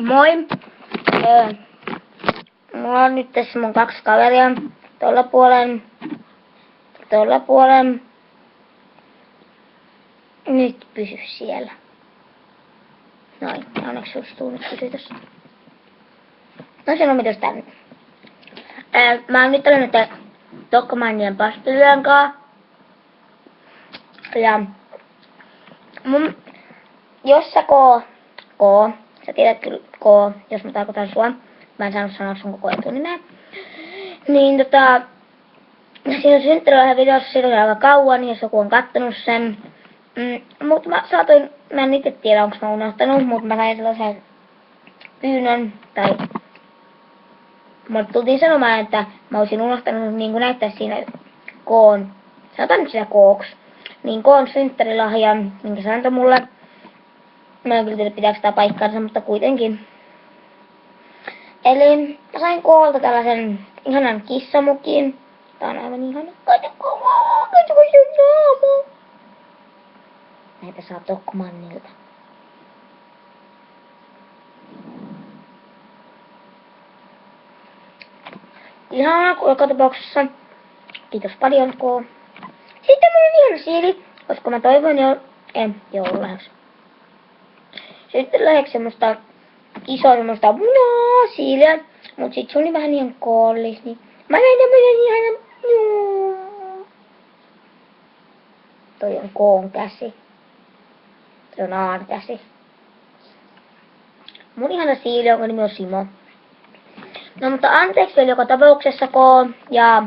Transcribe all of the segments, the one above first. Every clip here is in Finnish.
Moi! Mulla on nyt tässä mun 2 kaveria. Tuolla puolen. Nyt pysy siellä. Noin, onneksi sulla nyt pysyy tossa. No se on mitäs tänne. Mä nyt olen nyt Tokkomanien pastelyön kaa. Ja jos sä sä tiedät kyllä jos mä tarkoitan sua. Mä en saanut sanoa sun koko etunimeä. Niin siinä synttärilahjavideossa siitä oli aika kauan, jos joku on kattonut sen. Mutta mä en itse tiedä onko mä unohtanut, mutta mä sain sellaisen pyynnön, tai mulle tultiin sanomaan, että mä olisin unohtanut niin kuin näyttää siinä sanotaan nyt sitä kooksi, niin synttärilahjan, minkä se antoi mulle. Mä en kyllä tiedä pitääkö sitä paikkaansa, mutta kuitenkin. Eli mä sain koolta tällaisen ihanan kissamukin. Tää on aivan ihana. Katsokaa sen naama. Näitä saa Tokkomannilta. Ihana joka tapauksessa. Kiitos paljon K. Sitten mulla on ihana siili, koska mä toivon joululahjaksi. Sitten lähdekö semmoista isoa semmoista siiliä, mut sit se oli vähän ihan kollis, niin mä sain tämmösen ihanan toi on K:n käsi. Se on A:n käsi. Mun ihana siili, jonka nimi on Simo. No mutta anteeksi vielä joka tapauksessa K ja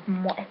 moi.